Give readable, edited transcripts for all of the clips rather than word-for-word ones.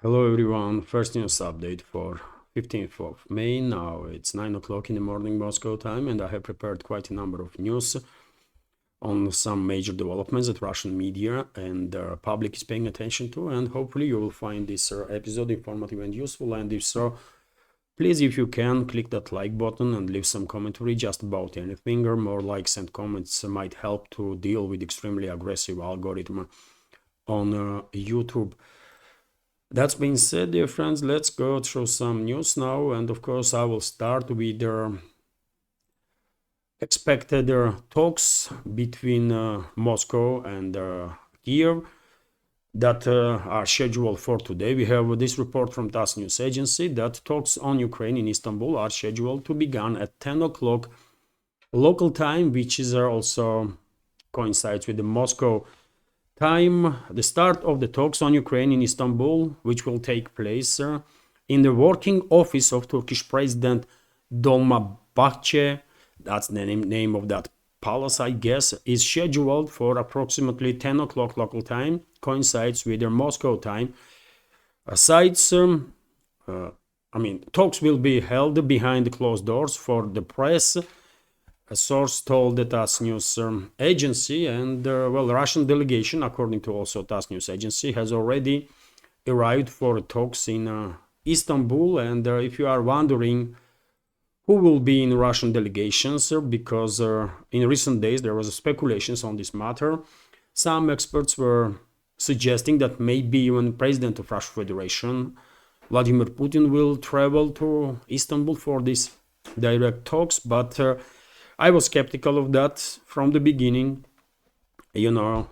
Hello everyone, first news update for 15th of May. Now it's 9 o'clock in the morning Moscow time, and I have prepared quite a number of news on some major developments that Russian media and the public is paying attention to, and hopefully you will find this episode informative and useful. And if so, please, if you can, click that like button and leave some commentary just about anything, or more likes and comments might help to deal with extremely aggressive algorithm on YouTube. That's been said, dear friends, let's go through some news now, and of course I will start with the expected talks between Moscow and Kiev that are scheduled for today. We have this report from TASS news agency that talks on Ukraine in Istanbul are scheduled to begin at 10 o'clock local time, which is also coincides with the Moscow time. The start of the talks on Ukraine in Istanbul, which will take place in the working office of Turkish President Dolmabahce, that's the name of that palace, I guess, is scheduled for approximately 10 o'clock local time, coincides with their Moscow time. Talks will be held behind the closed doors for the press, a source told the TASS news agency, and the Russian delegation, according to also TASS news agency, has already arrived for talks in Istanbul. And if you are wondering who will be in Russian delegations, because in recent days there was speculations on this matter, some experts were suggesting that maybe even President of Russian Federation, Vladimir Putin, will travel to Istanbul for these direct talks, but I was skeptical of that from the beginning, you know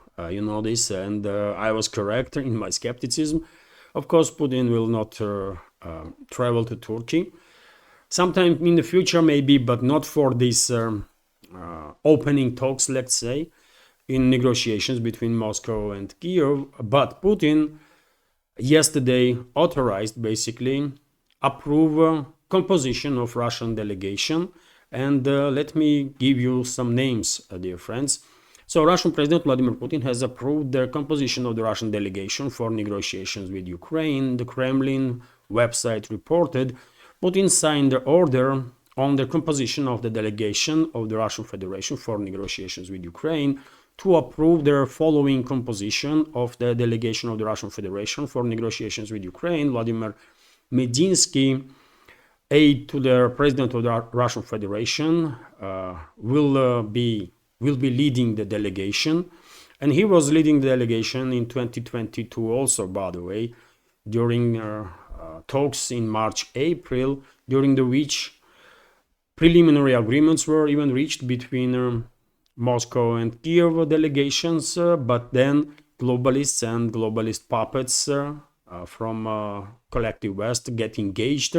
this, and I was correct in my skepticism. Of course, Putin will not travel to Turkey. Sometime in the future, maybe, but not for these opening talks, let's say, in negotiations between Moscow and Kiev. But Putin yesterday authorized, basically, approve composition of Russian delegation. And let me give you some names, dear friends. So Russian President Vladimir Putin has approved the composition of the Russian delegation for negotiations with Ukraine. The Kremlin website reported Putin signed the order on the composition of the delegation of the Russian Federation for negotiations with Ukraine to approve the following composition of the delegation of the Russian Federation for negotiations with Ukraine. Vladimir Medinsky, aide to the president of the Russian Federation, will be leading the delegation, and he was leading the delegation in 2022 also, by the way, during talks in March-April, during which preliminary agreements were even reached between Moscow and Kiev delegations, but then globalists and globalist puppets from Collective West get engaged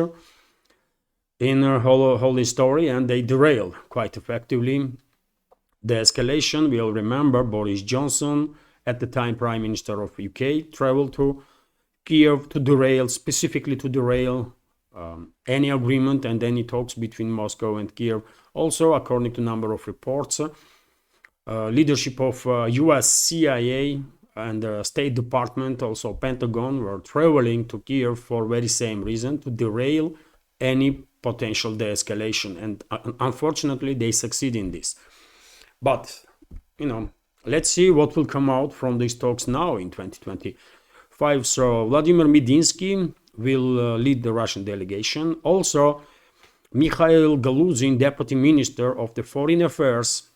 in a whole story, and they derail quite effectively the escalation. We'll remember Boris Johnson, at the time Prime Minister of UK, traveled to Kiev to specifically to derail any agreement and any talks between Moscow and Kiev. Also, according to a number of reports, leadership of US CIA and State Department, also Pentagon, were traveling to Kiev for very same reason, to derail any potential de-escalation, and unfortunately they succeed in this. But let's see what will come out from these talks now in 2025. So Vladimir Medinsky will lead the Russian delegation. Also, Mikhail Galuzin, Deputy Minister of the Foreign Affairs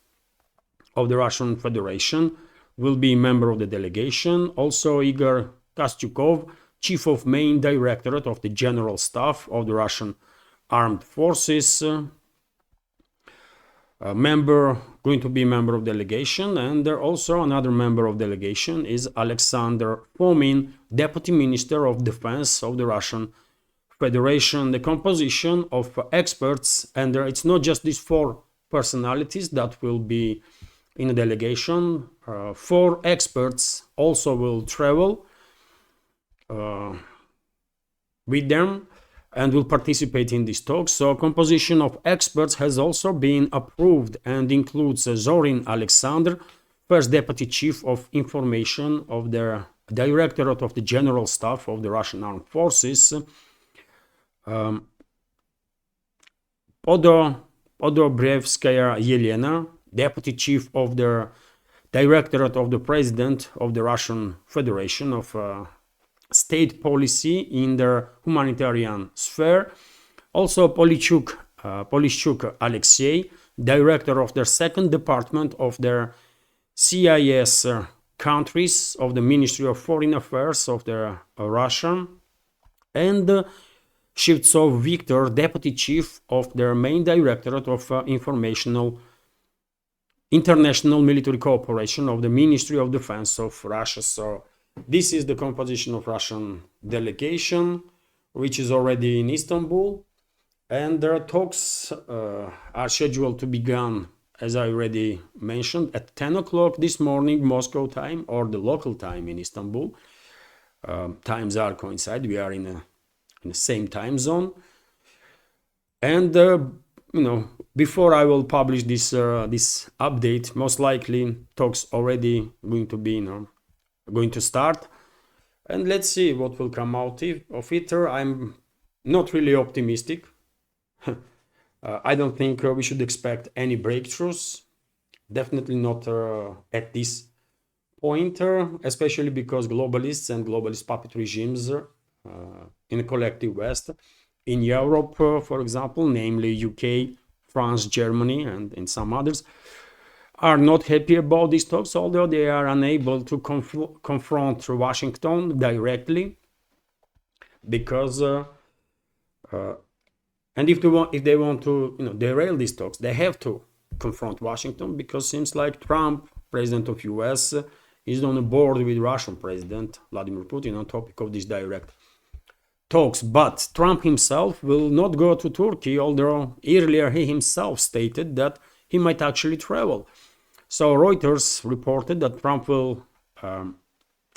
of the Russian Federation, will be a member of the delegation. Also, Igor Kostyukov, Chief of Main Directorate of the General Staff of the Russian Armed Forces, going to be a member of delegation. And there also another member of delegation is Alexander Fomin, Deputy Minister of Defense of the Russian Federation. The composition of experts, and it's not just these four personalities that will be in a delegation. Four experts also will travel with them and will participate in these talks. So composition of experts has also been approved and includes Zorin Alexander, first Deputy Chief of Information of the Directorate of the General Staff of the Russian Armed Forces, Podobrevskaya Yelena, Deputy Chief of the Directorate of the President of the Russian Federation of State Policy in the humanitarian sphere. Also Polishchuk Alexei, Director of the Second Department of the CIS countries of the Ministry of Foreign Affairs of the Russia, and Shevtsov Viktor, Deputy Chief of the main Directorate of International Military Cooperation of the Ministry of Defense of Russia. So this is the composition of Russian delegation, which is already in Istanbul, and their talks are scheduled to begin, as I already mentioned, at 10 o'clock this morning, Moscow time, or the local time in Istanbul. Times are coincide. We are in the same time zone. And before I will publish this update, most likely talks already going to be going to start, and let's see what will come out of it. I'm not really optimistic. I don't think we should expect any breakthroughs. Definitely not at this point, especially because globalists and globalist puppet regimes in the collective West, in Europe, for example, namely UK, France, Germany, and in some others, are not happy about these talks, although they are unable to confront Washington directly, because and if they want to derail these talks, they have to confront Washington, because it seems like Trump, president of US, is on a board with Russian President Vladimir Putin on topic of these direct talks. But Trump himself will not go to Turkey, although earlier he himself stated that he might actually travel. So Reuters reported that Trump will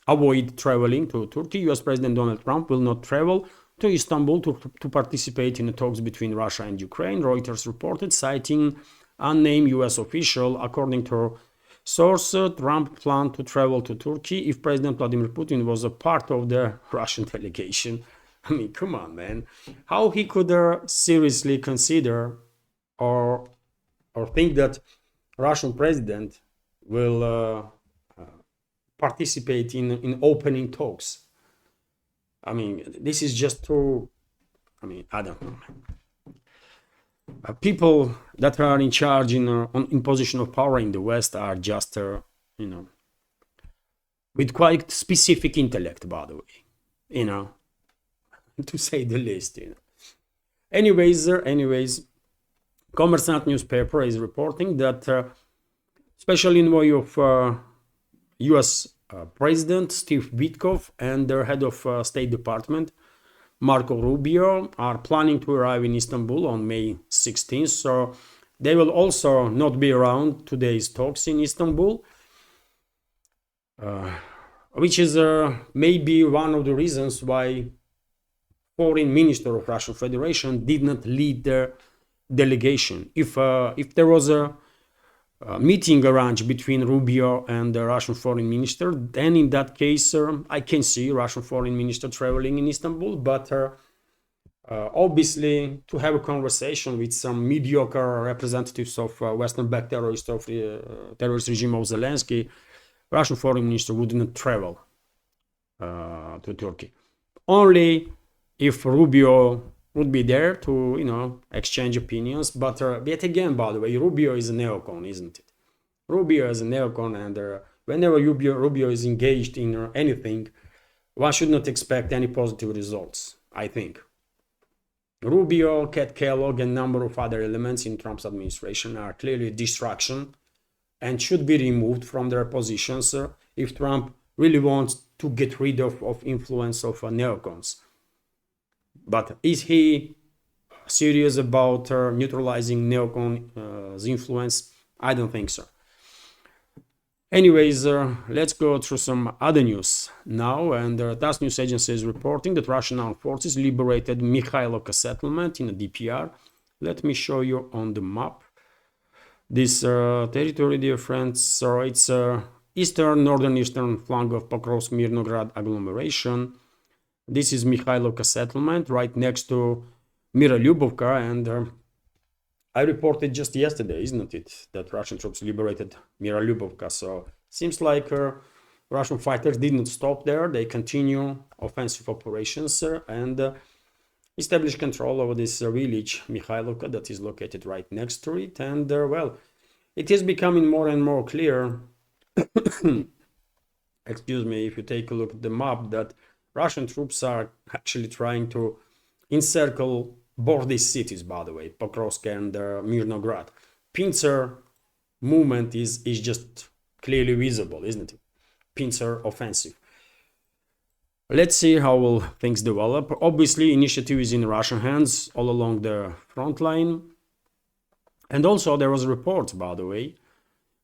avoid traveling to Turkey. US President Donald Trump will not travel to Istanbul to participate in the talks between Russia and Ukraine, Reuters reported, citing unnamed US official. According to source, Trump planned to travel to Turkey if President Vladimir Putin was a part of the Russian delegation. I mean, come on, man. How he could seriously consider or think that Russian president will participate in opening talks? I mean, this is just too, I don't know. People that are in charge in position of power in the West are just, with quite specific intellect, by the way, to say the least. Anyways, Kommersant newspaper is reporting that, especially in way of U.S. President Steve Witkoff and their head of State Department, Marco Rubio, are planning to arrive in Istanbul on May 16th. So they will also not be around today's talks in Istanbul, which is maybe one of the reasons why Foreign Minister of Russian Federation did not lead their delegation. If there was a meeting arranged between Rubio and the Russian foreign minister, then in that case I can see Russian foreign minister traveling in Istanbul, but obviously to have a conversation with some mediocre representatives of Western-backed terrorist regime of Zelensky, Russian foreign minister would not travel to Turkey. Only if Rubio would be there to, exchange opinions. But yet again, by the way, Rubio is a neocon, isn't it? Rubio is a neocon, and whenever Rubio is engaged in anything, one should not expect any positive results, I think. Rubio, Kat Kellogg, and a number of other elements in Trump's administration are clearly a distraction and should be removed from their positions if Trump really wants to get rid of influence of neocons. But is he serious about neutralizing neocons' influence? I don't think so. Anyways, let's go through some other news now. And TASS news agency is reporting that Russian armed forces liberated Mikaila settlement in the DPR. Let me show you on the map this territory, dear friends. So it's northern flank of Pokrovsk-Mirnograd agglomeration. This is Mikhailovka settlement right next to Miralyubovka, and I reported just yesterday, isn't it, that Russian troops liberated Miralyubovka. So seems like Russian fighters didn't stop there. They continue offensive operations and establish control over this village, Mikhailovka, that is located right next to it. And well, it is becoming more and more clear, excuse me, if you take a look at the map, that Russian troops are actually trying to encircle both these cities, by the way, Pokrovsk and Mirnograd. Pincer movement is just clearly visible, isn't it? Pincer offensive. Let's see how will things develop. Obviously, initiative is in Russian hands all along the front line. And also there was reports, by the way,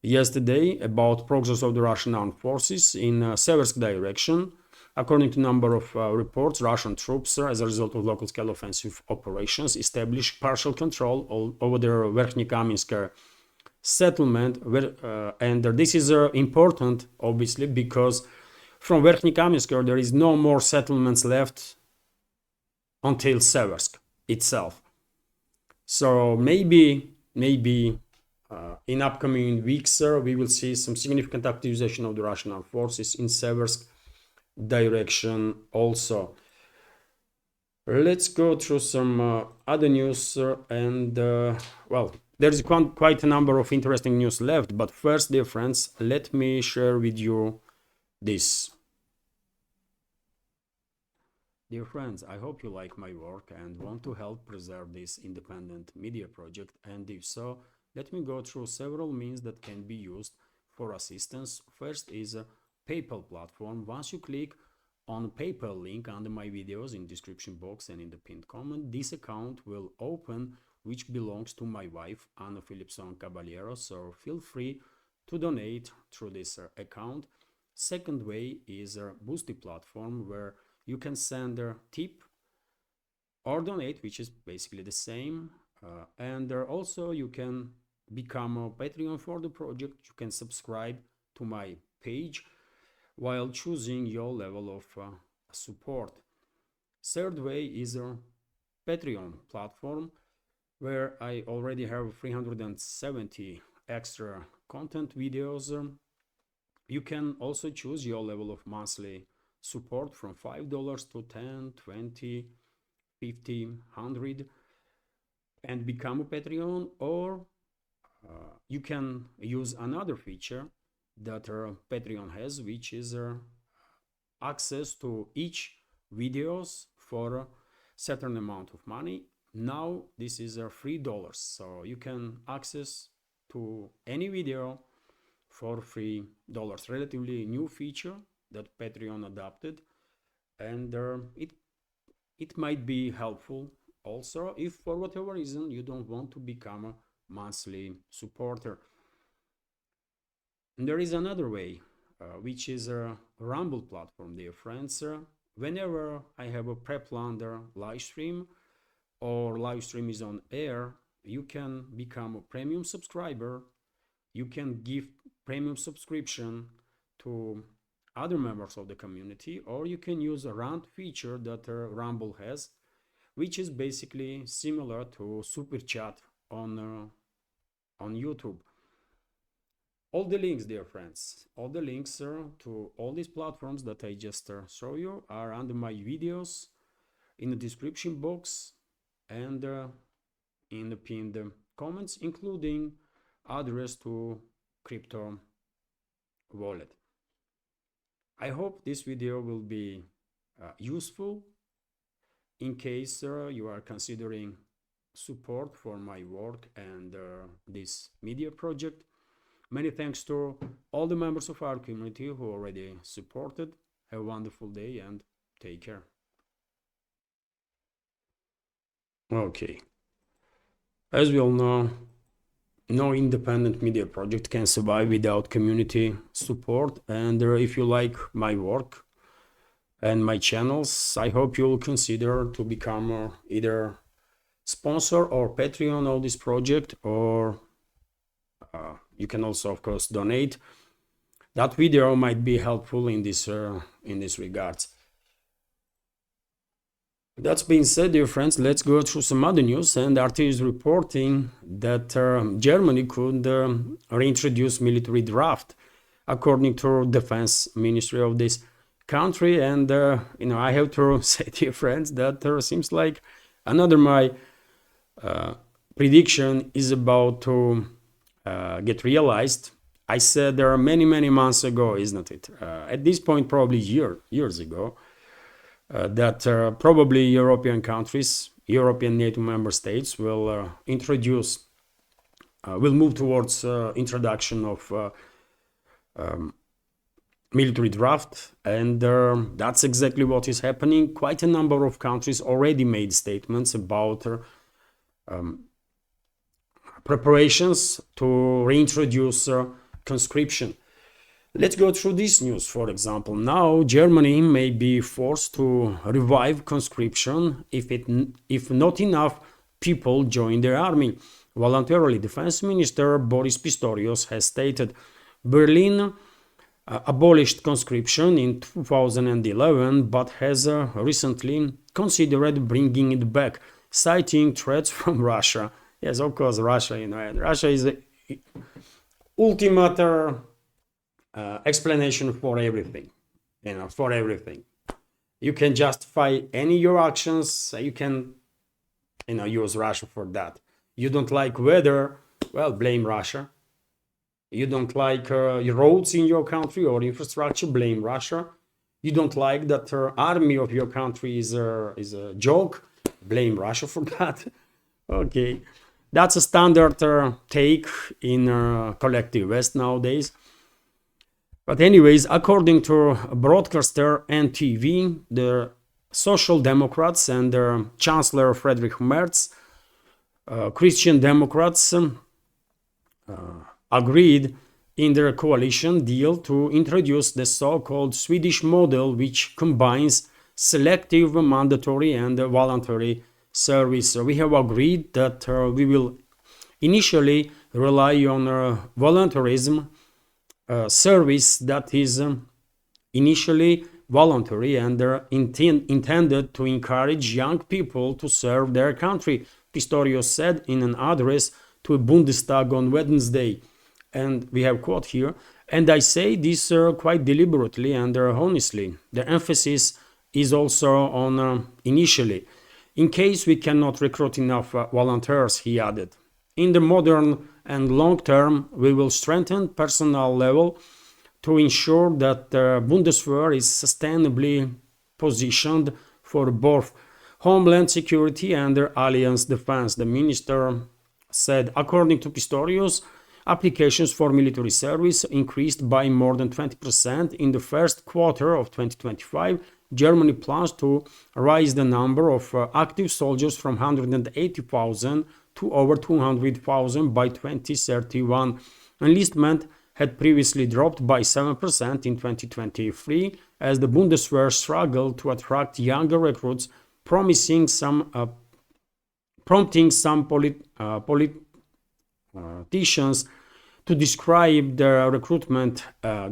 yesterday about progress of the Russian armed forces in Seversk direction. According to number of reports, Russian troops, as a result of local-scale offensive operations, established partial control over the Verkhnykamensk settlement, and this is important, obviously, because from Verkhnykamensk there is no more settlements left until Seversk itself. So maybe in upcoming weeks we will see some significant activization of the Russian armed forces in Seversk direction also. Let's go through some other news and well, there's quite a number of interesting news left, but first, dear friends, let me share with you this. Dear friends, I hope you like my work and want to help preserve this independent media project, and if so, let me go through several means that can be used for assistance. First is a PayPal platform. Once you click on PayPal link under my videos in description box and in the pinned comment, this account will open, which belongs to my wife, Anna Philipson Caballero, so feel free to donate through this account. Second way is a Boosty platform, where you can send a tip or donate, which is basically the same, and also you can become a Patreon for the project. You can subscribe to my page while choosing your level of support. Third way is a Patreon platform, where I already have 370 extra content videos. You can also choose your level of monthly support from $5 to 10, 20, 50, 100 and become a Patreon, or you can use another feature that Patreon has, which is access to each videos for a certain amount of money. Now this is $3, so you can access to any video for $3. Relatively new feature that Patreon adopted, and it might be helpful also if for whatever reason you don't want to become a monthly supporter. And there is another way, which is a Rumble platform, dear friends. Whenever I have a pre-planned live stream or live stream is on air, you can become a premium subscriber. You can give premium subscription to other members of the community, or you can use a rant feature that Rumble has, which is basically similar to super chat on YouTube. All the links, dear friends, all the links to all these platforms that I just show you are under my videos in the description box and in the pinned comments, including address to crypto wallet. I hope this video will be useful in case you are considering support for my work and this media project. Many thanks to all the members of our community who already supported. Have a wonderful day and take care. Okay. As we all know, no independent media project can survive without community support, and if you like my work and my channels, I hope you'll consider to become either sponsor or Patreon of this project, or you can also of course donate. that video might be helpful in this regards. That's being said, dear friends, let's go through some other news. And RT is reporting that Germany could reintroduce military draft, according to Defense Ministry of this country. And I have to say, dear friends, that seems like another my prediction is about to get realized. I said there are many months ago, isn't it? At this point, probably years ago, that probably European countries, European NATO member states will will move towards introduction of military draft, and that's exactly what is happening. Quite a number of countries already made statements about preparations to reintroduce conscription. Let's go through this news. For example, now Germany may be forced to revive conscription if not enough people join the army voluntarily. Defense Minister Boris Pistorius has stated Berlin abolished conscription in 2011, but has recently considered bringing it back, citing threats from Russia. Yes, of course, Russia. Russia is the ultimate explanation for everything. For everything. You can justify any your actions. You can, use Russia for that. You don't like weather, well, blame Russia. You don't like roads in your country or infrastructure, blame Russia. You don't like that army of your country is a joke, blame Russia for that. Okay, that's a standard take in collective West nowadays. But anyways, according to broadcaster NTV, the Social Democrats and Chancellor Friedrich Merz, Christian Democrats, agreed in their coalition deal to introduce the so-called Swedish model, which combines selective, mandatory and voluntary service. We have agreed that we will initially rely on voluntarism service that is initially voluntary and intended to encourage young people to serve their country, Pistorius said in an address to a Bundestag on Wednesday. And we have quote here, and I say this quite deliberately and honestly. The emphasis is also on initially, in case we cannot recruit enough volunteers, he added. In the modern and long term, we will strengthen personnel level to ensure that the Bundeswehr is sustainably positioned for both homeland security and alliance defense, the minister said. According to Pistorius, applications for military service increased by more than 20% in the first quarter of 2025. Germany plans to raise the number of active soldiers from 180,000 to over 200,000 by 2031. Enlistment had previously dropped by 7% in 2023 as the Bundeswehr struggled to attract younger recruits, prompting some politicians to describe their recruitment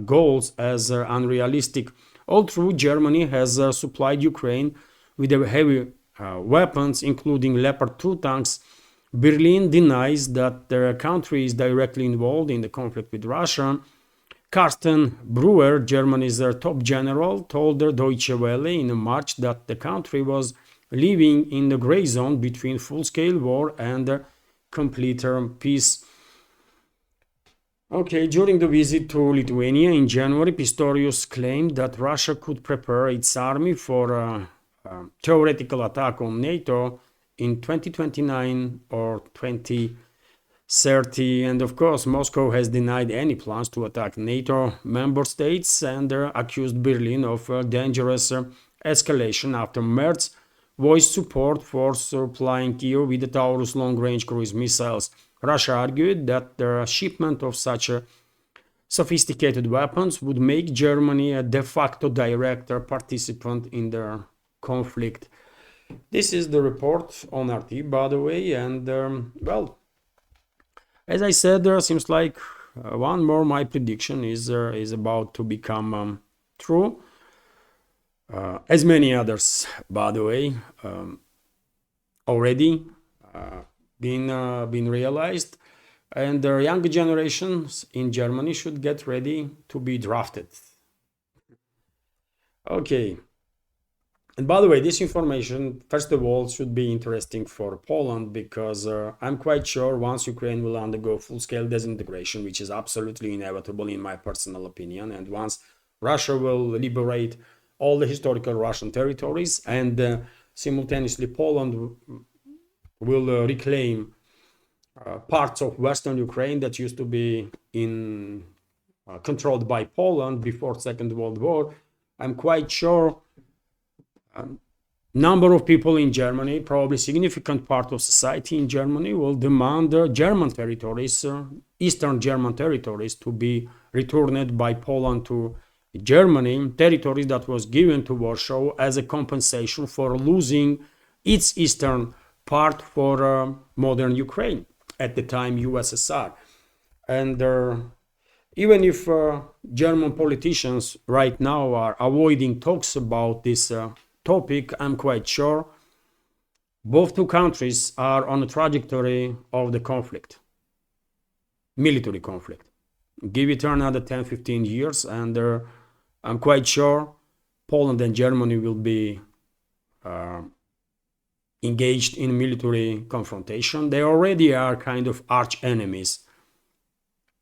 goals as unrealistic. Although Germany has supplied Ukraine with heavy weapons, including Leopard 2 tanks, Berlin denies that their country is directly involved in the conflict with Russia. Carsten Breuer, Germany's top general, told the Deutsche Welle in March that the country was living in the gray zone between full-scale war and complete peace. Okay, during the visit to Lithuania in January, Pistorius claimed that Russia could prepare its army for a theoretical attack on NATO in 2029 or 2030. And of course, Moscow has denied any plans to attack NATO member states and accused Berlin of dangerous escalation after Merz voiced support for supplying Kyiv with the Taurus long-range cruise missiles. Russia argued that the shipment of such sophisticated weapons would make Germany a de facto direct participant in the conflict. This is the report on RT, by the way, and well, as I said, there seems like one more, my prediction is about to become true. As many others, by the way, already been realized, and the younger generations in Germany should get ready to be drafted. Okay. And by the way, this information, first of all, should be interesting for Poland because I'm quite sure once Ukraine will undergo full-scale disintegration, which is absolutely inevitable in my personal opinion, and once Russia will liberate all the historical Russian territories and simultaneously Poland will reclaim parts of Western Ukraine that used to be controlled by Poland before Second World War, I'm quite sure number of people in Germany, probably significant part of society in Germany, will demand German territories, Eastern German territories, to be returned by Poland to Germany, territories that was given to Warsaw as a compensation for losing its eastern part for modern Ukraine, at the time USSR. And even if German politicians right now are avoiding talks about this topic, I'm quite sure both two countries are on a trajectory of the conflict, military conflict. Give it another 10-15 years and I'm quite sure Poland and Germany will be engaged in military confrontation. They already are kind of arch enemies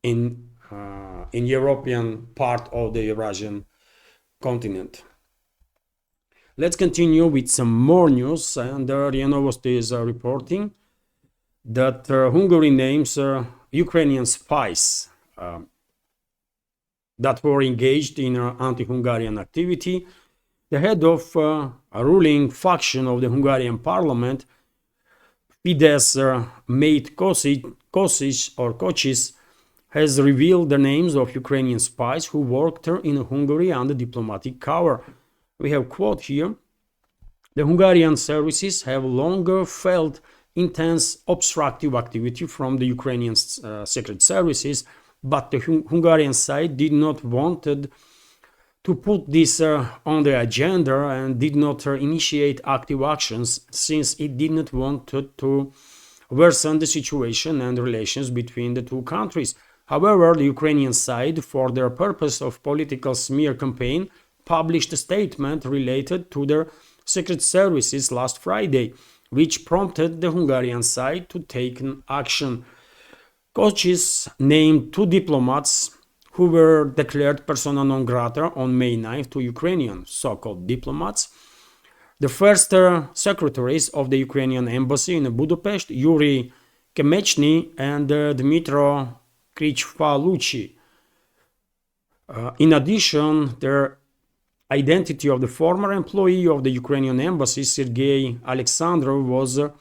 in European part of the Eurasian continent. Let's continue with some more news, and RIA Novosti is reporting that Hungary names Ukrainian spies that were engaged in anti-Hungarian activity. The head of a ruling faction of the Hungarian parliament, Fidesz mate Kocsis, has revealed the names of Ukrainian spies who worked in Hungary under diplomatic cover. We have a quote here. The Hungarian services have longer felt intense obstructive activity from the Ukrainian secret services, but the Hungarian side did not want to put this on the agenda and did not initiate active actions since it did not want to worsen the situation and relations between the two countries. However, the Ukrainian side, for their purpose of political smear campaign, published a statement related to their secret services last Friday, which prompted the Hungarian side to take action. Kocsis named two diplomats who were declared persona non grata on May 9th to Ukrainian so-called diplomats. The first secretaries of the Ukrainian embassy in Budapest, Yuri Kemechny and Dmitro Krichfaluchi. In addition, their identity of the former employee of the Ukrainian embassy, Sergei Alexandrov,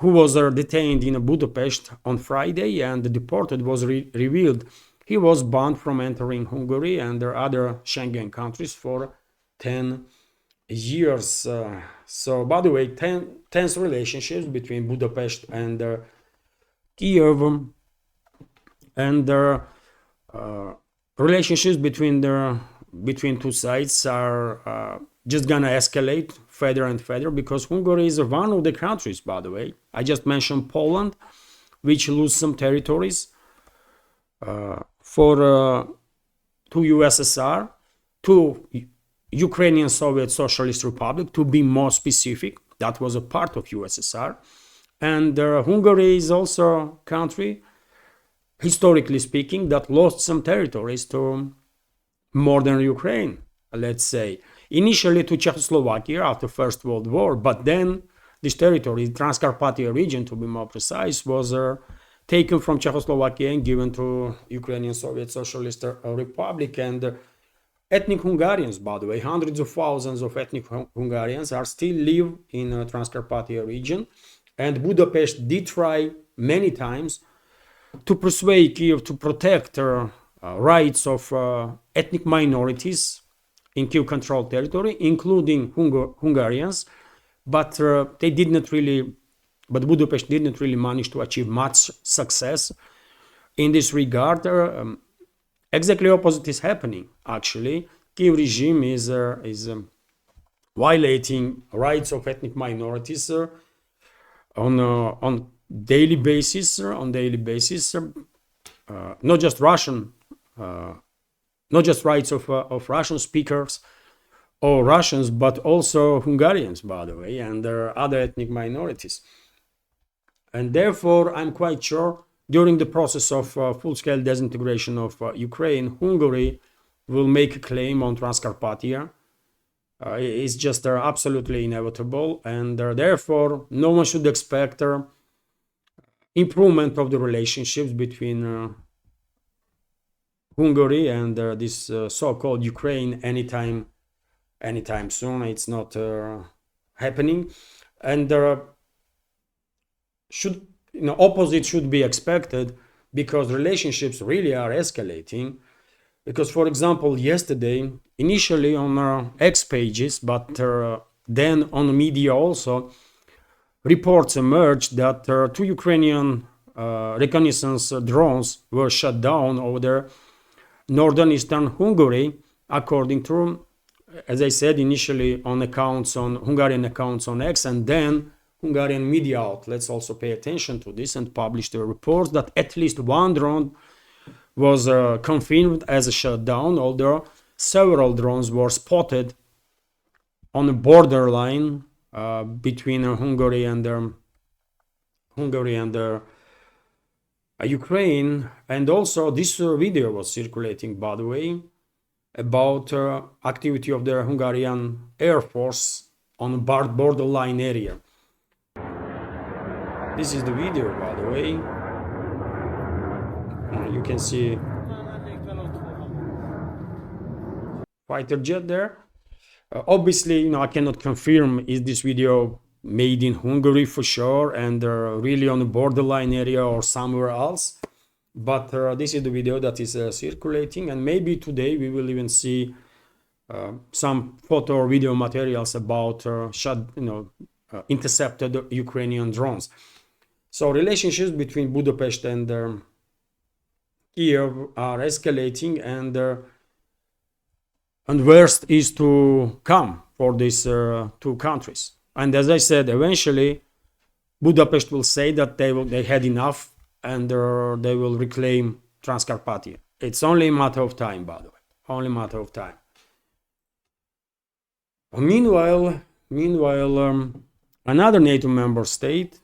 who was detained in Budapest on Friday and deported, was revealed. He was banned from entering Hungary and other Schengen countries for 10 years. So, by the way, tense relationships between Budapest and Kiev, and relationships between two sides are just gonna escalate further and further because Hungary is one of the countries, by the way. I just mentioned Poland, which lose some territories to USSR, to Ukrainian Soviet Socialist Republic, to be more specific. That was a part of USSR. And Hungary is also a country, historically speaking, that lost some territories to modern Ukraine, let's say. Initially to Czechoslovakia after First World War, but then this territory, the Transcarpathia region to be more precise, was taken from Czechoslovakia and given to Ukrainian Soviet Socialist Republic. And ethnic Hungarians, by the way, hundreds of thousands of ethnic Hungarians are still live in Transcarpathia region. And Budapest did try many times to persuade Kiev to protect rights of ethnic minorities in Kiev-controlled territory, including Hungarians, but Budapest did not really manage to achieve much success. in this regard, exactly opposite is happening. Actually, Kiev regime is violating rights of ethnic minorities on daily basis. Not just Russian, not just rights of Russian speakers or Russians, but also Hungarians, by the way, and other ethnic minorities. And therefore, I'm quite sure during the process of full-scale disintegration of Ukraine, Hungary will make a claim on Transcarpathia. It's just absolutely inevitable, and therefore no one should expect improvement of the relationships between Hungary and this so-called Ukraine anytime soon. It's not happening, and opposite should be expected, because relationships really are escalating. Because, for example, yesterday, initially on X pages, but then on media also, reports emerged that 2 Ukrainian reconnaissance drones were shot down over there northern eastern Hungary, according to, as I said, initially on Hungarian accounts on X, and then Hungarian media outlets also pay attention to this and published reports that at least one drone was confirmed as a shutdown, although several drones were spotted on the borderline between Hungary and Ukraine. And also this video was circulating, by the way, about activity of the Hungarian Air Force on borderline area. This is the video, by the way. You can see fighter jet there. Obviously, I cannot confirm is this video made in Hungary for sure and really on the borderline area or somewhere else. But this is the video that is circulating, and maybe today we will even see some photo or video materials about intercepted Ukrainian drones. So relationships between Budapest and Kiev are escalating, and worst is to come for these two countries. And as I said, eventually Budapest will say that they had enough, and they will reclaim Transcarpathia. It's only a matter of time, by the way, only a matter of time. Meanwhile, another NATO member state,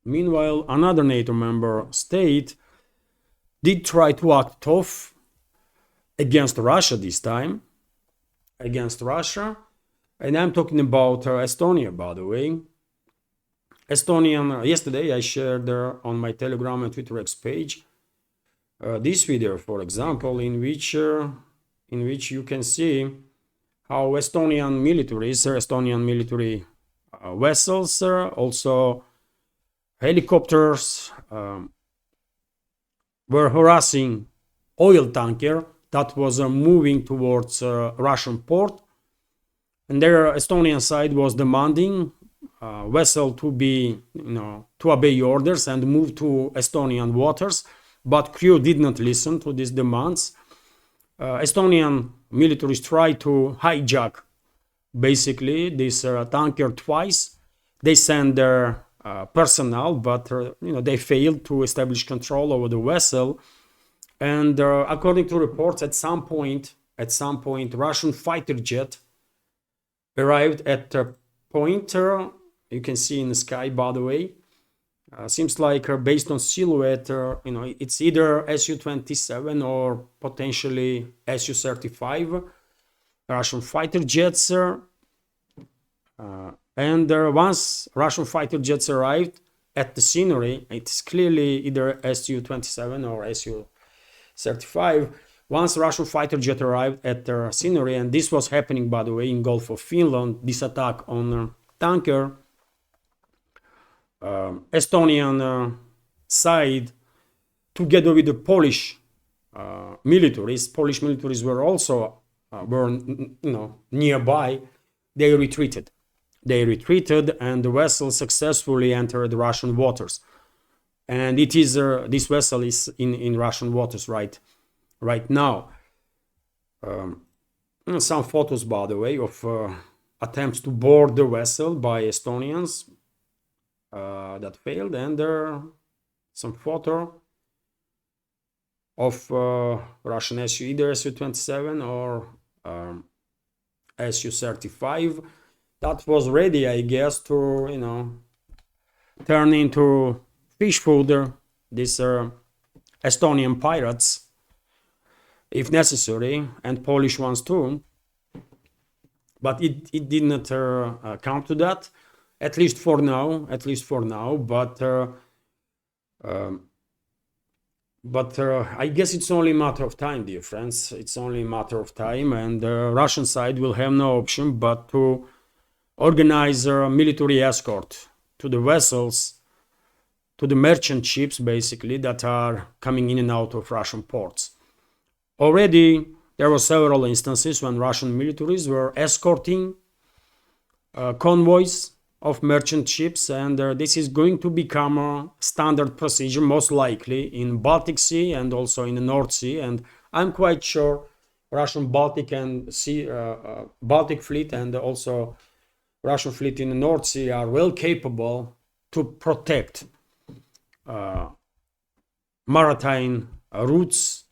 Meanwhile, another NATO member state did try to act tough against Russia this time, and I'm talking about Estonia, by the way. Yesterday I shared on my Telegram and Twitter X page this video, for example, in which you can see how Estonian military vessels, also helicopters, were harassing oil tanker that was moving towards Russian port, and their Estonian side was demanding vessel to obey orders and move to Estonian waters, but crew did not listen to these demands. Estonian militaries tried to hijack basically this tanker twice. They sent their personnel, but they failed to establish control over the vessel. And according to reports, at some point, Russian fighter jet arrived at a point. You can see in the sky, by the way. Seems like based on silhouette, it's either Su-27 or potentially Su-35 Russian fighter jets. And once Russian fighter jets arrived at the scenery, it's clearly either Su-27 or Su-35. Once Russian fighter jet arrived at the scenery, and this was happening, by the way, in Gulf of Finland, this attack on tanker, Estonian side, together with the Polish militaries were also nearby. They retreated. they retreated, and the vessel successfully entered Russian waters. And it is this vessel is in Russian waters right now. Some photos, by the way, of attempts to board the vessel by Estonians that failed, and some photo of Russian SU, either Su-27 or Su-35, that was ready, I guess, to, you know, turn into fish fodder these Estonian pirates, if necessary, and Polish ones too. But it did not come to that, at least for now. But I guess it's only a matter of time, dear friends. It's only a matter of time, and the Russian side will have no option but to organize a military escort to the vessels, to the merchant ships, basically, that are coming in and out of Russian ports. Already, there were several instances when Russian militaries were escorting convoys of merchant ships, and this is going to become a standard procedure, most likely in Baltic Sea and also in the North Sea. And I'm quite sure Russian Baltic and Baltic fleet and also Russian fleet in the North Sea are well capable to protect maritime routes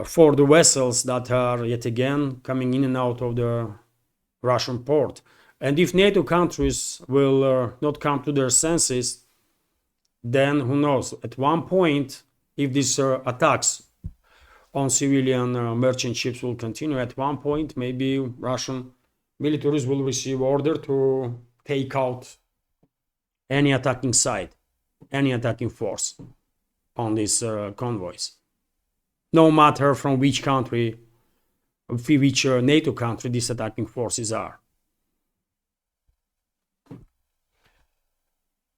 for the vessels that are yet again coming in and out of the Russian port. And if NATO countries will not come to their senses, then who knows, at one point, if these attacks on civilian merchant ships will continue, at one point maybe Russian militaries will receive order to take out any attacking side, any attacking force on these convoys, no matter from which country, which NATO country these attacking forces are.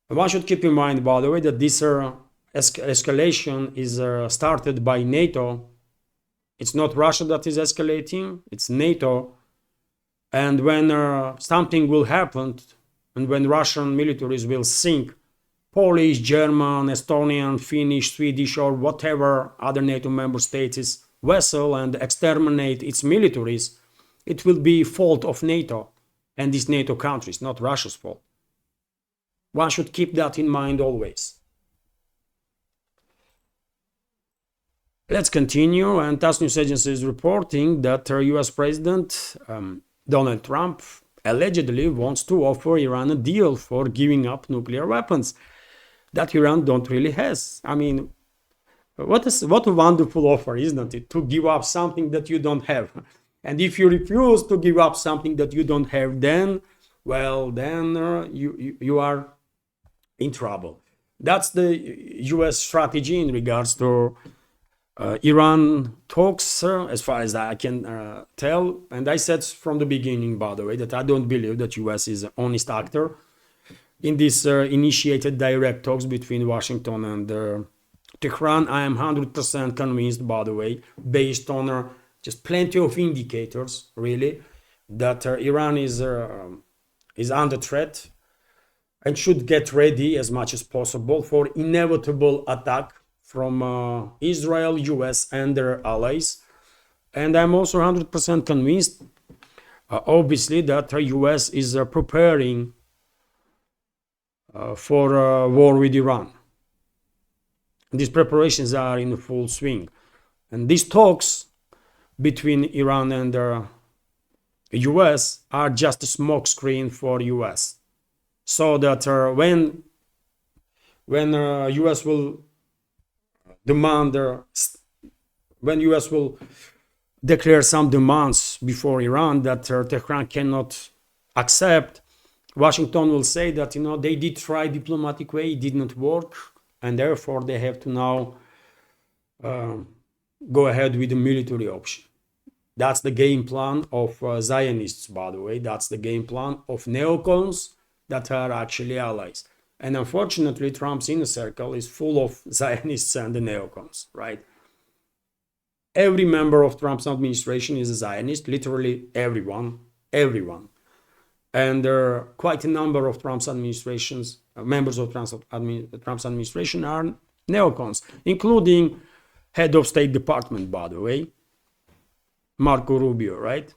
One should keep in mind, by the way, that this escalation is started by NATO. It's not Russia that is escalating, it's NATO. And when something will happen, and when Russian militaries will sink Polish, German, Estonian, Finnish, Swedish, or whatever other NATO member states' vessel and exterminate its militaries, it will be fault of NATO and these NATO countries, not Russia's fault. One should keep that in mind always. Let's continue. And TASS News Agency is reporting that US President Donald Trump allegedly wants to offer Iran a deal for giving up nuclear weapons that Iran don't really has. I mean, what a wonderful offer, isn't it? To give up something that you don't have. And if you refuse to give up something that you don't have, then, well, then you are in trouble. That's the US strategy in regards to Iran talks, as far as I can tell. And I said from the beginning, by the way, that I don't believe that US is an honest actor in this initiated direct talks between Washington and Tehran. I am 100% convinced, by the way, based on just plenty of indicators, really, that Iran is under threat and should get ready as much as possible for inevitable attack from Israel, US, and their allies. And I'm also 100% convinced, obviously, that the US is preparing for a war with Iran. These preparations are in full swing. And these talks between Iran and the US are just a smokescreen for US. So that when US will demand, when US will declare some demands before Iran that Tehran cannot accept, Washington will say that, you know, they did try diplomatic way, it did not work, and therefore they have to now go ahead with the military option. That's the game plan of Zionists, by the way. That's the game plan of neocons that are actually allies. And unfortunately, Trump's inner circle is full of Zionists and the neocons, right? Every member of Trump's administration is a Zionist, literally everyone. And there are quite a number of Trump's administrations, members of Trump's administration are neocons, including head of State Department, by the way, Marco Rubio, right?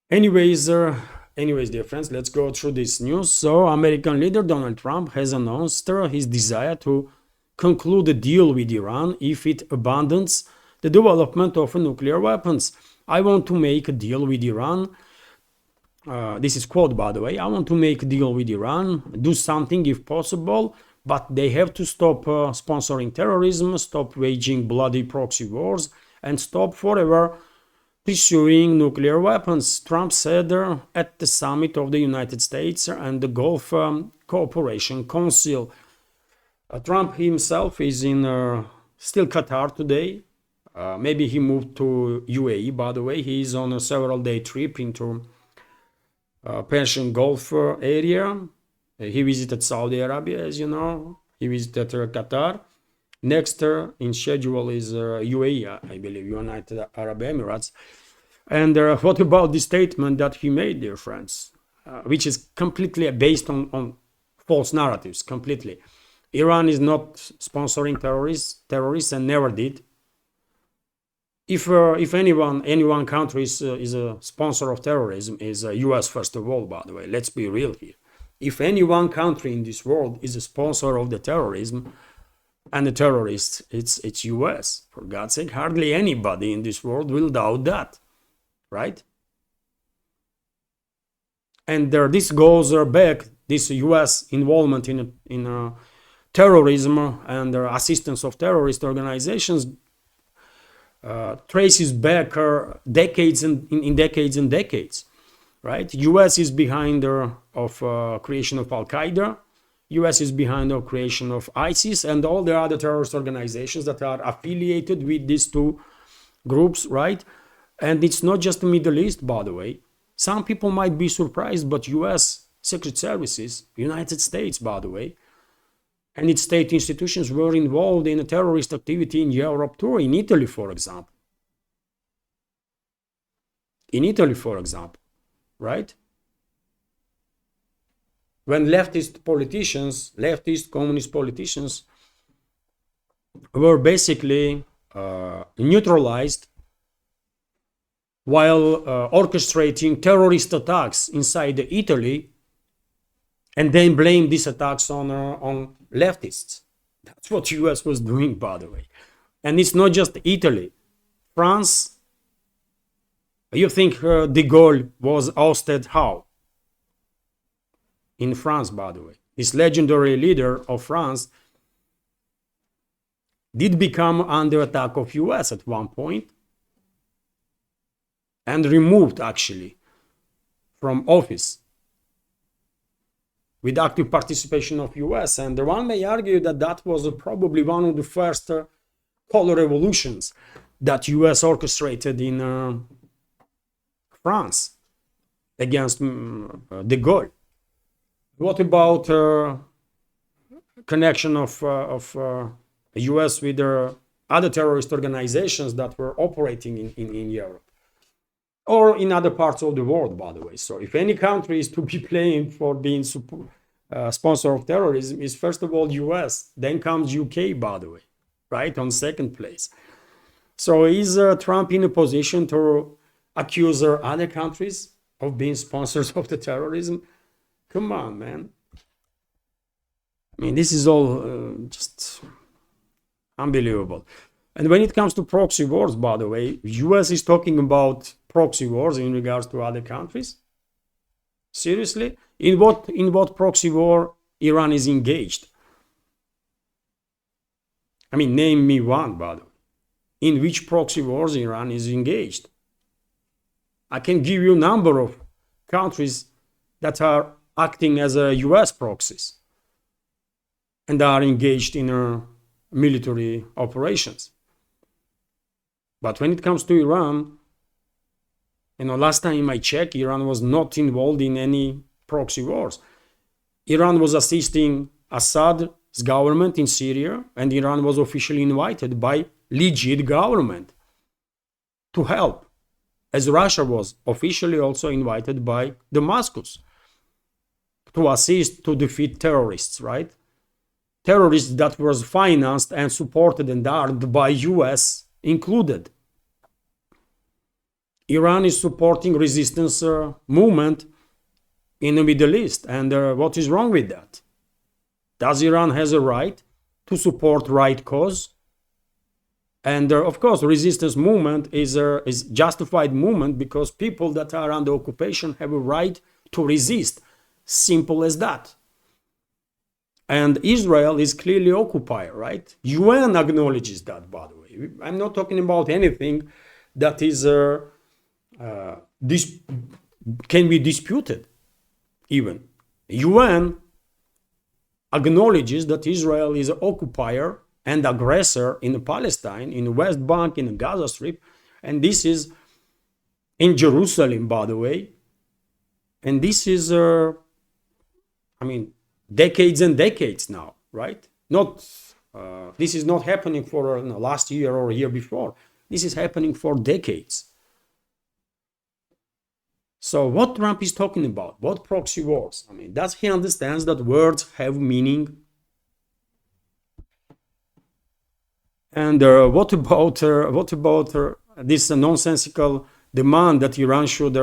Anyways, dear friends, let's go through this news. So, American leader Donald Trump has announced his desire to conclude a deal with Iran if it abandons the development of nuclear weapons. I want to make a deal with Iran. This is quote, by the way. I want to make a deal with Iran, do something if possible, but they have to stop sponsoring terrorism, stop waging bloody proxy wars, and stop forever pursuing nuclear weapons, Trump said at the summit of the United States and the Gulf Cooperation Council. Trump himself is in still Qatar today. Maybe he moved to UAE, by the way. He is on a several-day trip into Persian Gulf area. He visited Saudi Arabia, as you know. He visited Qatar. Next in schedule is UAE, I believe, United Arab Emirates. And what about the statement that he made, dear friends, which is completely based on false narratives, completely. Iran is not sponsoring terrorists and never did. If any one country is a sponsor of terrorism, is US first of all, by the way. Let's be real here. If any one country in this world is a sponsor of the terrorism and the terrorists, it's US. For God's sake, hardly anybody in this world will doubt that, right? And this goes back, this US involvement in terrorism and assistance of terrorist organizations traces back decades and decades, right? US is behind of creation of Al-Qaeda. US is behind the creation of ISIS and all the other terrorist organizations that are affiliated with these two groups, right? And it's not just the Middle East, by the way. Some people might be surprised, but US Secret Services, United States, by the way, and its state institutions were involved in a terrorist activity in Europe too, in Italy, for example. In Italy, for example, right? When leftist communist politicians were basically neutralized while orchestrating terrorist attacks inside Italy, and then blame these attacks on leftists. That's what US was doing, by the way. And it's not just Italy. France, you think de Gaulle was ousted how? In France, by the way. This legendary leader of France did become under attack of US at one point and removed, actually, from office with active participation of US. And one may argue that that was probably one of the first color revolutions that US orchestrated in France against de Gaulle. What about connection of US with other terrorist organizations that were operating in Europe? Or in other parts of the world, by the way. So if any country is to be blamed for being sponsor of terrorism, is first of all US, then comes UK, by the way, right, on second place. So is Trump in a position to accuse other countries of being sponsors of the terrorism? Come on, man. I mean, this is all just unbelievable. And when it comes to proxy wars, by the way, US is talking about proxy wars in regards to other countries? Seriously? In what proxy war Iran is engaged? I mean, name me one, by the way. In which proxy wars Iran is engaged? I can give you a number of countries that are acting as US proxies and are engaged in military operations. But when it comes to Iran, last time I checked, Iran was not involved in any proxy wars. Iran was assisting Assad's government in Syria, and Iran was officially invited by legit government to help. as Russia was officially also invited by Damascus to assist to defeat terrorists, right? Terrorists that was financed and supported and armed by US included. Iran is supporting resistance movement in the Middle East, and what is wrong with that? Does Iran has a right to support right cause? And of course, resistance movement is justified movement because people that are under occupation have a right to resist. Simple as that. And Israel is clearly occupier, right? UN acknowledges that, by the way. I'm not talking about anything that is this can be disputed. Even UN acknowledges that Israel is an occupier and aggressor in Palestine, in the West Bank, in the Gaza Strip, and this is in Jerusalem, by the way. And this is, decades and decades now, right? This is not happening for last year or a year before. This is happening for decades. So what Trump is talking about? What proxy wars? Does he understand that words have meaning? And what about this nonsensical demand that Iran should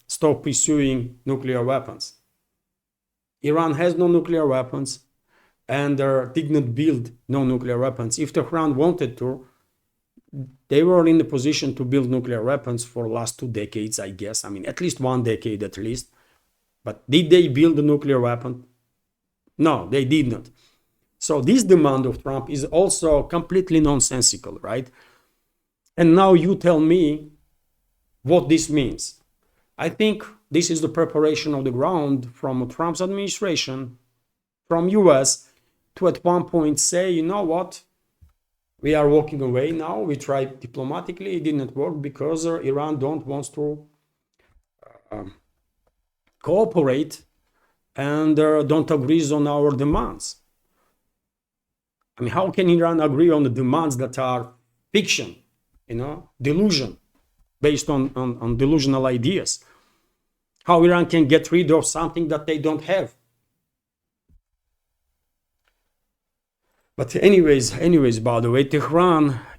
stop pursuing nuclear weapons? Iran has no nuclear weapons and did not build no nuclear weapons. If Tehran wanted to, they were in the position to build nuclear weapons for the last 2 decades, I guess. At least 1 decade at least. But did they build a nuclear weapon? No, they did not. So this demand of Trump is also completely nonsensical, right? And now you tell me what this means. I think this is the preparation of the ground from Trump's administration, from US, to at one point say, you know what? We are walking away now. We tried diplomatically. It didn't work because Iran don't want to cooperate and don't agree on our demands. How can Iran agree on the demands that are fiction, delusion, based on delusional ideas? How Iran can get rid of something that they don't have? But anyways, by the way,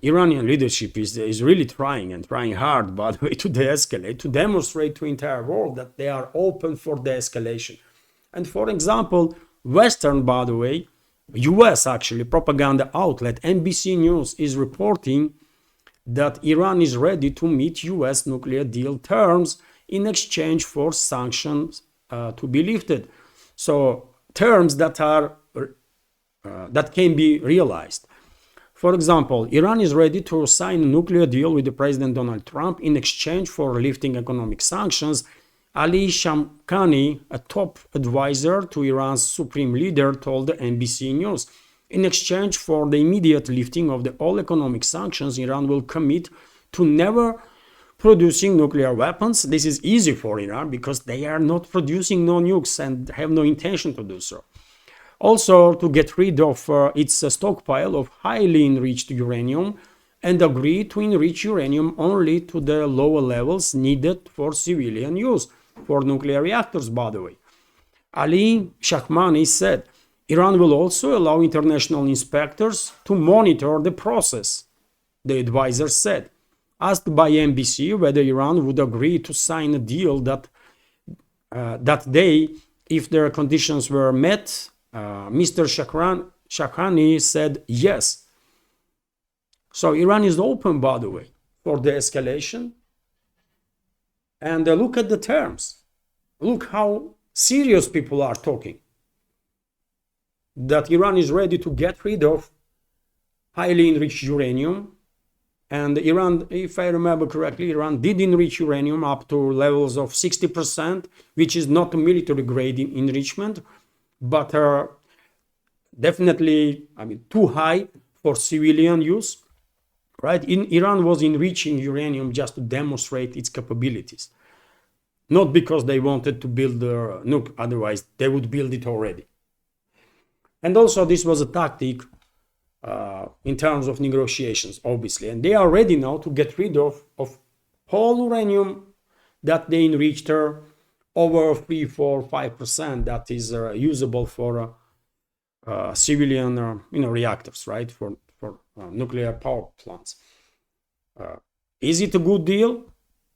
Iranian leadership is really trying hard, by the way, to de-escalate, to demonstrate to the entire world that they are open for de-escalation. And for example, Western, by the way, US actually, propaganda outlet NBC News is reporting that Iran is ready to meet US nuclear deal terms in exchange for sanctions to be lifted. So terms that are that can be realized. For example, Iran is ready to sign a nuclear deal with the President Donald Trump in exchange for lifting economic sanctions. Ali Shamkhani, a top advisor to Iran's supreme leader, told NBC News. In exchange for the immediate lifting of all economic sanctions, Iran will commit to never producing nuclear weapons. This is easy for Iran because they are not producing no nukes and have no intention to do so. Also, to get rid of its stockpile of highly enriched uranium and agree to enrich uranium only to the lower levels needed for civilian use, for nuclear reactors, by the way. Ali Shahmani said, Iran will also allow international inspectors to monitor the process, the advisor said. Asked by NBC whether Iran would agree to sign a deal that day if their conditions were met, Mr. Shahkhani said yes. So Iran is open, by the way, for the escalation. And look at the terms. Look how serious people are talking. That Iran is ready to get rid of highly enriched uranium. And Iran, if I remember correctly, Iran did enrich uranium up to levels of 60%, which is not a military grade enrichment, but definitely, too high for civilian use. Right? Iran was enriching uranium just to demonstrate its capabilities. Not because they wanted to build a nuke, otherwise they would build it already. And also this was a tactic in terms of negotiations, obviously. And they are ready now to get rid of whole uranium that they enriched over 3, 4, 5% that is usable for civilian reactors, right? For nuclear power plants. Is it a good deal?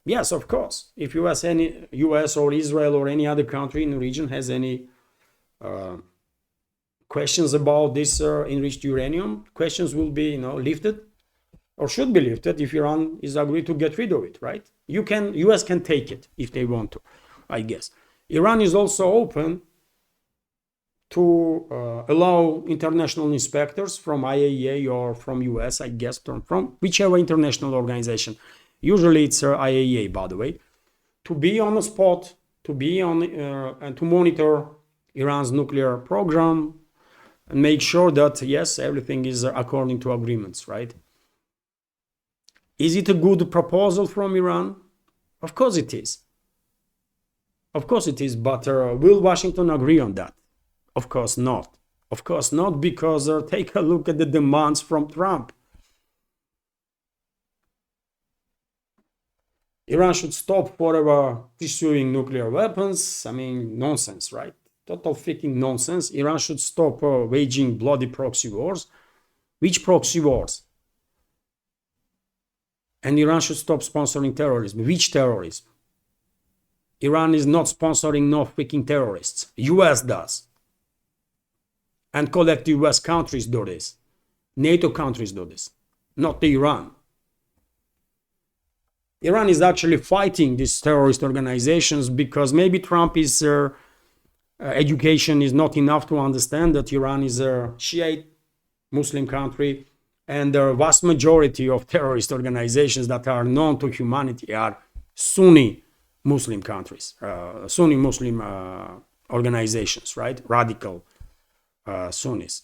Yes, of course. If US or Israel or any other country in the region has any questions about this enriched uranium, questions will be lifted or should be lifted if Iran is agreed to get rid of it, right? US can take it if they want to, I guess. Iran is also open to allow international inspectors from IAEA or from US, I guess, from whichever international organization. Usually it's IAEA, by the way, to be on the spot, to be on and to monitor Iran's nuclear program and make sure that, yes, everything is according to agreements, right? Is it a good proposal from Iran? Of course it is. Of course it is, but will Washington agree on that? Of course not. Of course not, because take a look at the demands from Trump. Iran should stop forever pursuing nuclear weapons. I mean, nonsense, right? Total freaking nonsense. Iran should stop waging bloody proxy wars. Which proxy wars? And Iran should stop sponsoring terrorism. Which terrorism? Iran is not sponsoring no freaking terrorists. US does. And collective US countries do this. NATO countries do this. Not Iran. Iran is actually fighting these terrorist organizations because maybe Trump's education is not enough to understand that Iran is a Shiite Muslim country, and the vast majority of terrorist organizations that are known to humanity are Sunni Muslim countries, Sunni Muslim organizations, right? Radical Sunnis,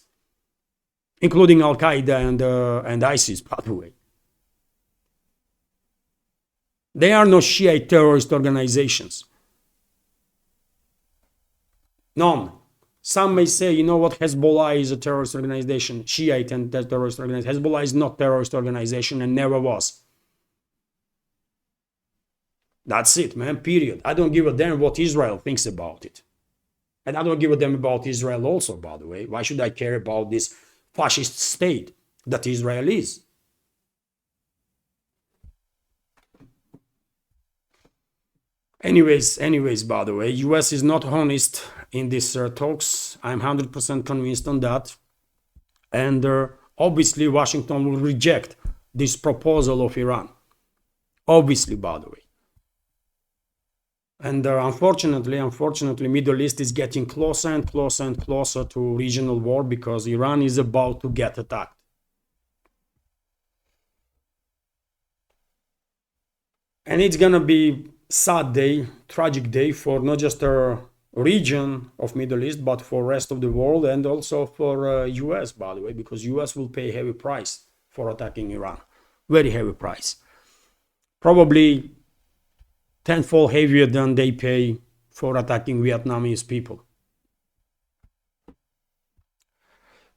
including Al Qaeda and ISIS, by the way. They are no Shiite terrorist organizations. None. Some may say, you know what, Hezbollah is a terrorist organization, Shiite and terrorist organization. Hezbollah is not a terrorist organization and never was. That's it, man, period. I don't give a damn what Israel thinks about it. And I don't give a damn about Israel also, by the way. Why should I care about this fascist state that Israel is? Anyways, by the way, US is not honest in these talks. I'm 100% convinced on that. And obviously, Washington will reject this proposal of Iran. Obviously, by the way. And unfortunately, Middle East is getting closer and closer and closer to regional war because Iran is about to get attacked. And it's gonna be sad day, tragic day for not just a region of Middle East, but for rest of the world and also for US, by the way, because US will pay a heavy price for attacking Iran. Very heavy price. Probably tenfold heavier than they pay for attacking Vietnamese people.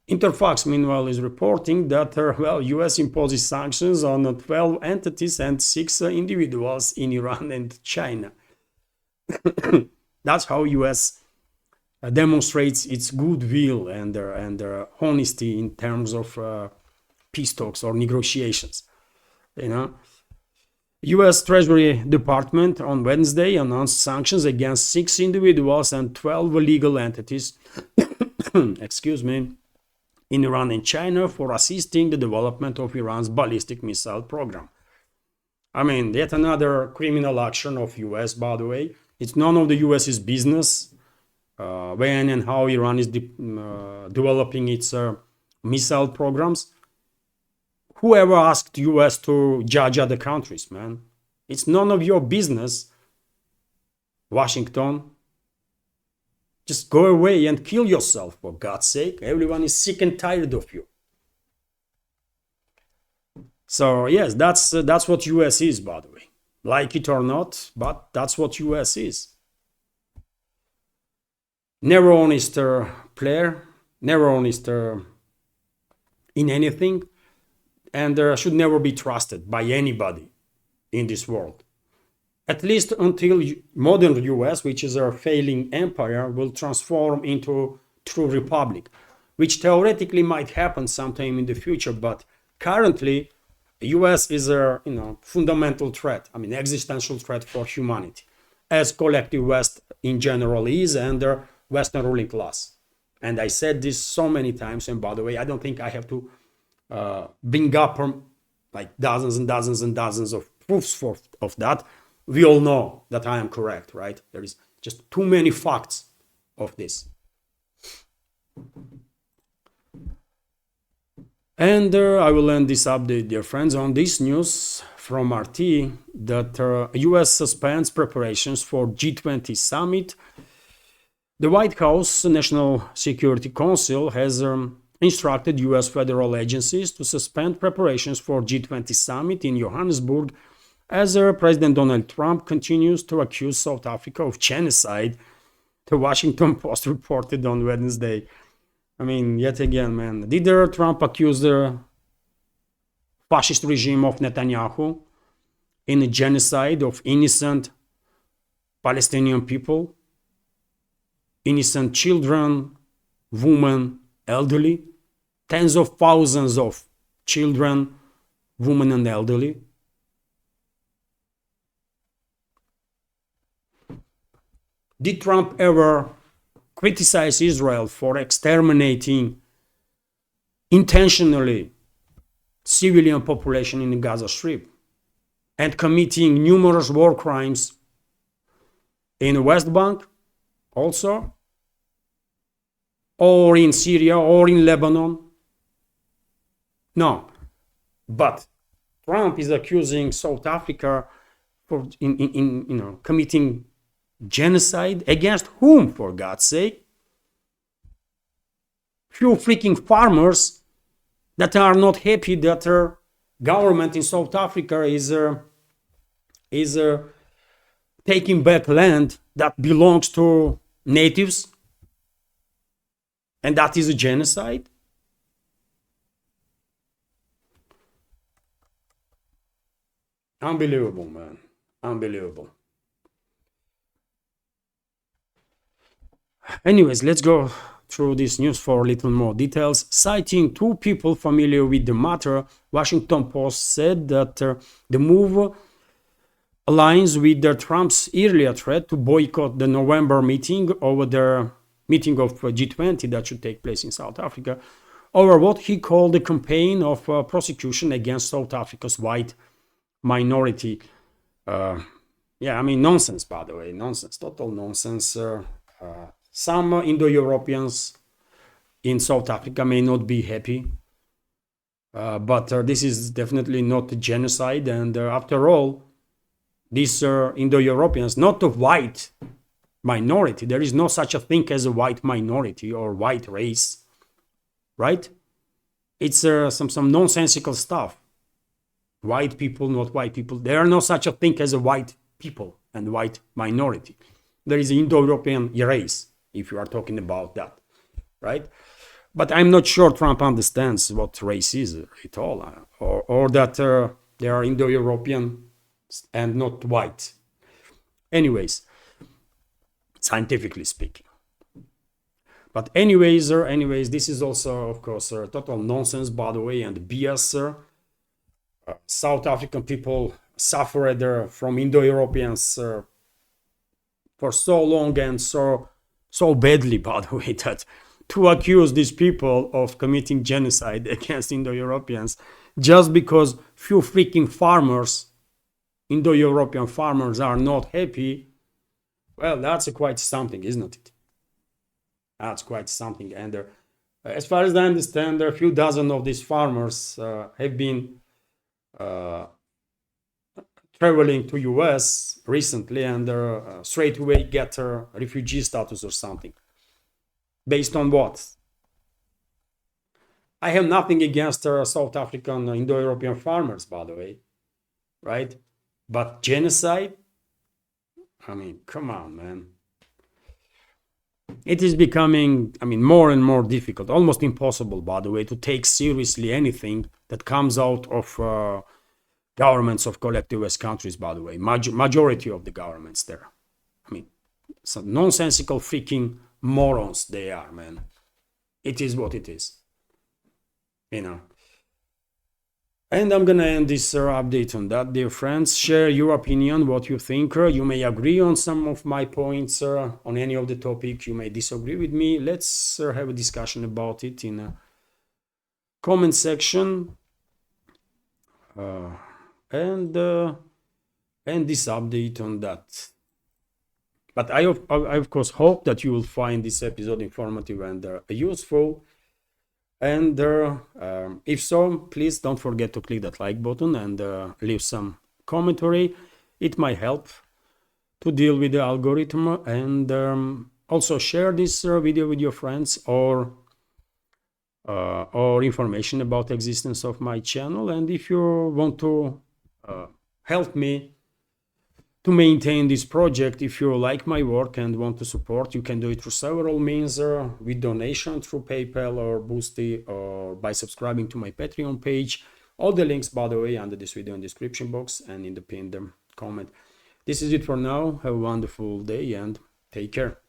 Interfax, meanwhile, is reporting that US imposes sanctions on 12 entities and 6 individuals in Iran and China. That's how US demonstrates its goodwill and honesty in terms of peace talks or negotiations. US Treasury Department on Wednesday announced sanctions against 6 individuals and 12 legal entities. Excuse me. In Iran and China for assisting the development of Iran's ballistic missile program. I mean, yet another criminal action of US, by the way. It's none of the US's business when and how Iran is developing its missile programs. Whoever asked US to judge other countries, man? It's none of your business, Washington. Just go away and kill yourself, for God's sake. Everyone is sick and tired of you. So, yes, that's what US is, by the way. Like it or not, but that's what US is. Never honest player, never honest in anything, and should never be trusted by anybody in this world. at least until modern US, which is a failing empire, will transform into true republic, which theoretically might happen sometime in the future, but currently US is a fundamental threat, I mean existential threat for humanity, as collective West in general is, and the Western ruling class. And I said this so many times, and by the way, I don't think I have to bring up like dozens and dozens and dozens of proofs of that. We all know that I am correct, right? There is just too many facts of this. And I will end this update, dear friends, on this news from RT that US suspends preparations for G20 summit. The White House National Security Council has instructed US federal agencies to suspend preparations for G20 summit in Johannesburg as President Donald Trump continues to accuse South Africa of genocide, the Washington Post reported on Wednesday. I mean, yet again, man, did Trump accuse the fascist regime of Netanyahu in a genocide of innocent Palestinian people, innocent children, women, elderly, tens of thousands of children, women, and elderly? Did Trump ever criticize Israel for exterminating intentionally civilian population in the Gaza Strip and committing numerous war crimes in the West Bank also, or in Syria or in Lebanon? No. But Trump is accusing South Africa for committing genocide against whom, for God's sake? Few freaking farmers that are not happy that their government in South Africa is taking back land that belongs to natives, and that is a genocide. Unbelievable, man. Unbelievable. Anyways, let's go through this news for a little more details. Citing two people familiar with the matter, Washington Post said that the move aligns with Trump's earlier threat to boycott the November meeting over the meeting of G20 that should take place in South Africa over what he called the campaign of prosecution against South Africa's white minority. Yeah, I mean, nonsense, by the way, nonsense, total nonsense. Some Indo-Europeans in South Africa may not be happy, but this is definitely not a genocide. And after all, these Indo-Europeans, not a white minority, there is no such a thing as a white minority or white race, right? It's some nonsensical stuff. White people, not white people. There are no such a thing as a white people and white minority. There is an Indo-European race, if you are talking about that, right? But I'm not sure Trump understands what race is at all, or that they are Indo-European and not white. Anyways, scientifically speaking. But anyways, this is also, of course, total nonsense, by the way, and BS. South African people suffered from Indo-Europeans for so long and so badly, by the way, that to accuse these people of committing genocide against Indo-Europeans just because few freaking farmers, Indo-European farmers, are not happy, well, that's quite something, isn't it? That's quite something. And as far as I understand, there are a few dozen of these farmers have been traveling to US recently and straight away get a refugee status or something. Based on what? I have nothing against South African Indo-European farmers, by the way, right? But genocide? I mean, come on, man. It is becoming, more and more difficult, almost impossible, by the way, to take seriously anything that comes out of governments of collectivist countries, by the way, majority of the governments there. I mean, some nonsensical freaking morons they are, man. It is what it is, you know. And I'm gonna end this update on that, dear friends. Share your opinion, what you think. You may agree on some of my points on any of the topic. You may disagree with me. Let's have a discussion about it in a comment section. And this update on that. But I of course hope that you will find this episode informative and useful. And if so, please don't forget to click that like button and leave some commentary. It might help to deal with the algorithm. And also share this video with your friends, or information about the existence of my channel. And if you want to help me to maintain this project, if you like my work and want to support, you can do it through several means, with donation through PayPal or Boosty, or by subscribing to my Patreon page. All the links, by the way, under this video in the description box and in the pinned comment. This is it for now. Have a wonderful day and take care.